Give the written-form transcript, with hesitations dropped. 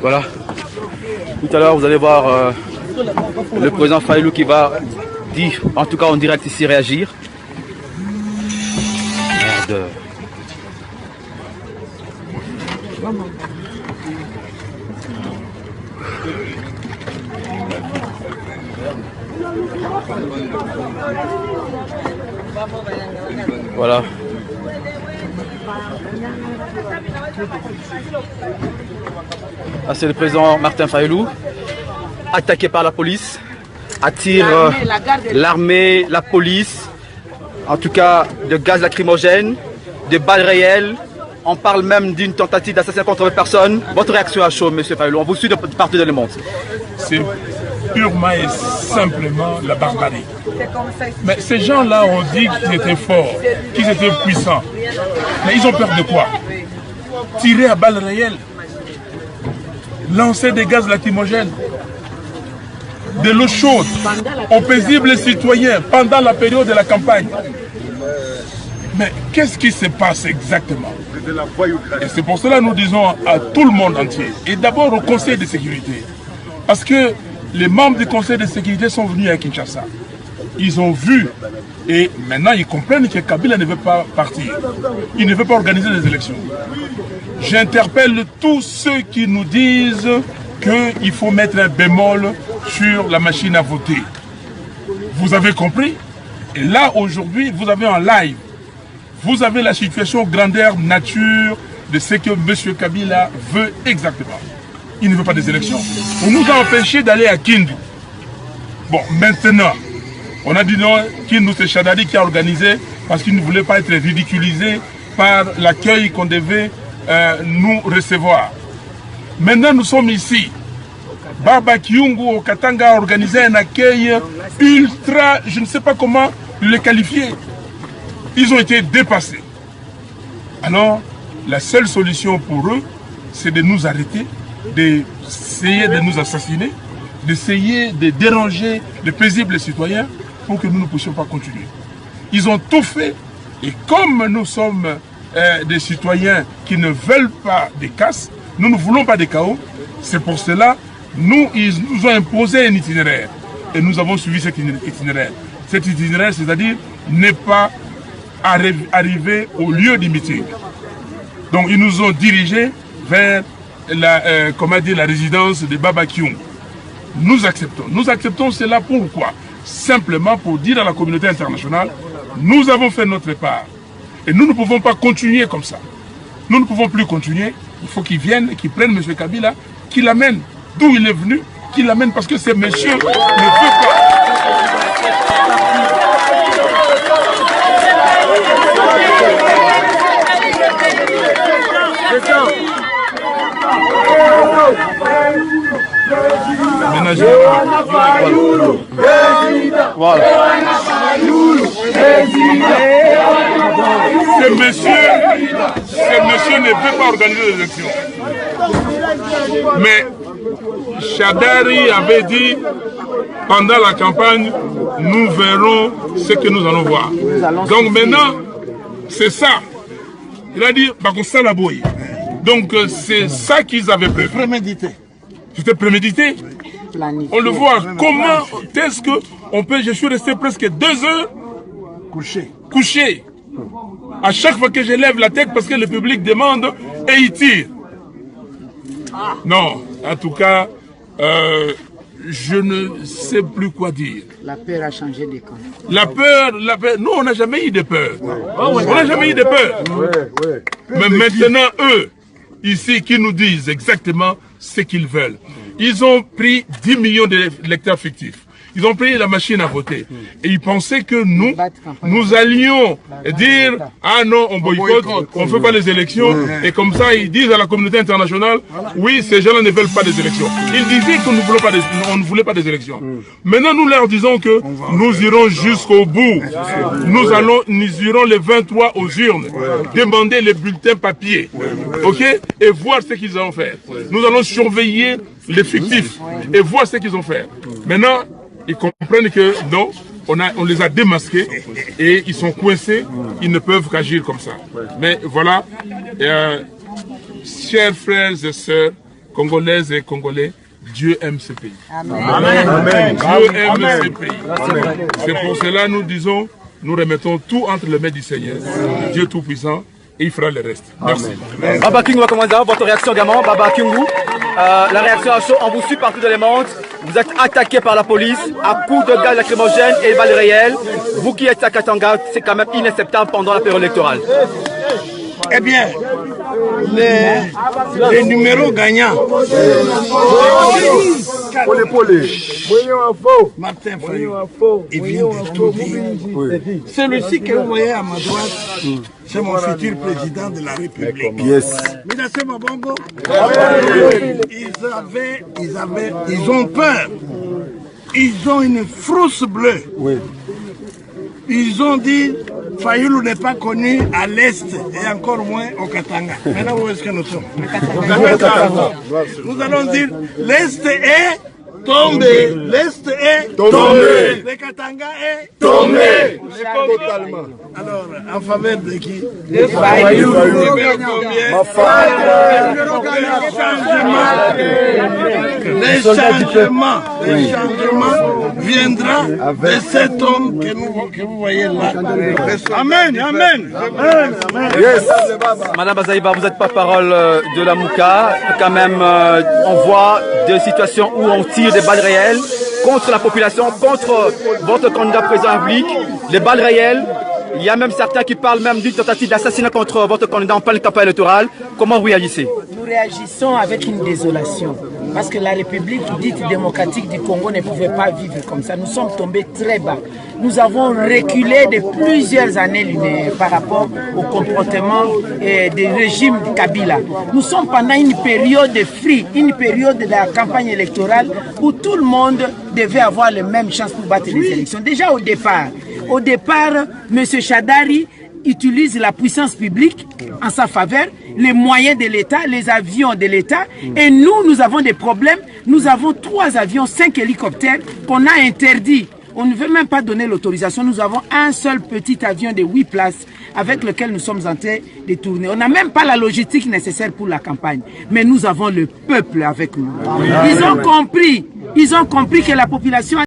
Voilà. Tout à l'heure, vous allez voir le président Fayulu qui va dire, en tout cas en direct ici, réagir. Merde. Voilà. Ah, c'est le président Martin Fayulu, attaqué par la police, attire l'armée, la police, en tout cas de gaz lacrymogène, de balles réelles. On parle même d'une tentative d'assassinat contre les personnes. Votre réaction à chaud, M. Fayulu? On vous suit de partout dans le monde. C'est purement et simplement la barbarie. Mais ces gens-là ont dit qu'ils étaient forts, qu'ils étaient puissants. Mais ils ont peur de quoi? Tirer à balles réelles, lancer des gaz lacrymogènes, de l'eau chaude aux paisibles citoyens pendant la période de la campagne. Mais qu'est-ce qui se passe exactement? Et c'est pour cela que nous disons à tout le monde entier, et d'abord au Conseil de sécurité, parce que les membres du Conseil de sécurité sont venus à Kinshasa. Ils ont vu, et maintenant ils comprennent que Kabila ne veut pas partir. Il ne veut pas organiser des élections. J'interpelle tous ceux qui nous disent qu'il faut mettre un bémol sur la machine à voter. Vous avez compris? Et là, aujourd'hui, vous avez en live, vous avez la situation grandeur nature de ce que M. Kabila veut exactement. Il ne veut pas des élections. On nous a empêché d'aller à Kindu. Bon, maintenant, on a dit non, Kindu c'est Chadari qui a organisé parce qu'il ne voulait pas être ridiculisé par l'accueil qu'on devait nous recevoir. Maintenant, nous sommes ici. Baba Kyungu au Katanga a organisé un accueil ultra, je ne sais pas comment le qualifier. Ils ont été dépassés. Alors, la seule solution pour eux, c'est de nous arrêter, d'essayer de nous assassiner, d'essayer de déranger les paisibles citoyens pour que nous ne puissions pas continuer. Ils ont tout fait, et comme nous sommes des citoyens qui ne veulent pas des casses, nous ne voulons pas des chaos, c'est pour cela ils nous ont imposé un itinéraire, et nous avons suivi cet itinéraire. Cet itinéraire, c'est-à-dire ne pas arriver au lieu du meeting. Donc ils nous ont dirigés vers la résidence de Baba Kyungu. Nous acceptons cela pourquoi? Simplement pour dire à la communauté internationale, nous avons fait notre part. Et nous ne pouvons pas continuer comme ça. Nous ne pouvons plus continuer. Il faut qu'ils viennent, qu'ils prennent M. Kabila, qu'ils l'amènent d'où il est venu, qu'ils l'amènent parce que ces messieurs ne veulent pas. Voilà. Ce monsieur ne peut pas organiser des élections. Mais Chadari avait dit pendant la campagne, nous verrons ce que nous allons voir. Donc maintenant, c'est ça. Il a dit, donc c'est ça qu'ils avaient prévu. Prémédité. C'était prémédité. On le voit. Comment est-ce qu'on peut... Je suis resté presque 2 heures couché. À chaque fois que je lève la tête parce que le public demande et il tire. Non, en tout cas, je ne sais plus quoi dire. La peur a changé de camp. La peur, nous on n'a jamais eu de peur. On n'a jamais eu de peur. Mais maintenant, eux, ici, qui nous disent exactement ce qu'ils veulent. Ils ont pris 10 millions d'électeurs fictifs. Ils ont pris la machine à voter. Et ils pensaient que nous allions dire, ah non, on boycotte, on ne fait pas les élections. Et comme ça, ils disent à la communauté internationale, oui, ces gens-là ne veulent pas des élections. Ils disaient qu'on ne voulait pas des élections. Maintenant, nous leur disons que nous irons jusqu'au bout. Nous irons le 23 aux urnes, demander les bulletins papier, ok, et voir ce qu'ils vont faire. Nous allons surveiller les fictifs et voir ce qu'ils vont faire. Maintenant, ils comprennent que non, on les a démasqués et ils sont coincés, ils ne peuvent qu'agir comme ça. Mais voilà, chers frères et sœurs, Congolaises et Congolais, Dieu aime ce pays. Amen. Amen. Dieu aime ce pays. C'est pour cela nous disons, nous remettons tout entre les mains du Seigneur, Dieu Tout-Puissant, et il fera le reste. Merci. Baba King, votre réaction également, Baba Kingu. La réaction à chaud, on vous suit partout dans les mondes. Vous êtes attaqué par la police à coups de gaz lacrymogène et de balles réelles. Vous qui êtes à Katanga, c'est quand même inacceptable pendant la période électorale. Eh bien, les numéros gagnants. Martin Fayulu, il vient de tout dire. Celui-ci que vous voyez à ma droite, c'est mon futur président de la République. Yes. Ils ont peur. Ils ont une frousse bleue. Oui. Ils ont dit Fayulu n'est pas connu à l'Est et encore moins au Katanga. Maintenant, où est-ce que nous sommes? Nous allons dire l'Est est tombé. L'Est est tombé. Le Katanga est tombé. Totalement. Alors, en faveur de qui? Fayulu. Le changement viendra de cet homme que vous voyez là. Amen, amen. Yes. Madame Bazaïba, vous êtes porte-parole de la Mouka. Quand même, on voit des situations où on tire des balles réelles contre la population, contre votre candidat président public. Les balles réelles. Il y a même certains qui parlent même d'une tentative d'assassinat contre votre candidat en pleine campagne électorale. Comment vous réagissez? Nous réagissons avec une désolation. Parce que la République dite démocratique du Congo ne pouvait pas vivre comme ça. Nous sommes tombés très bas. Nous avons reculé de plusieurs années par rapport au comportement du régime Kabila. Nous sommes pendant une période de free, une période de la campagne électorale où tout le monde devait avoir les mêmes chances pour battre les élections. Déjà au départ, M. Chadari utilise la puissance publique en sa faveur, les moyens de l'État, les avions de l'État. Et nous avons des problèmes. Nous avons 3 avions, 5 hélicoptères qu'on a interdits. On ne veut même pas donner l'autorisation. Nous avons un seul petit avion de 8 places avec lequel nous sommes en train de tourner. On n'a même pas la logistique nécessaire pour la campagne. Mais nous avons le peuple avec nous. Ils ont compris que la population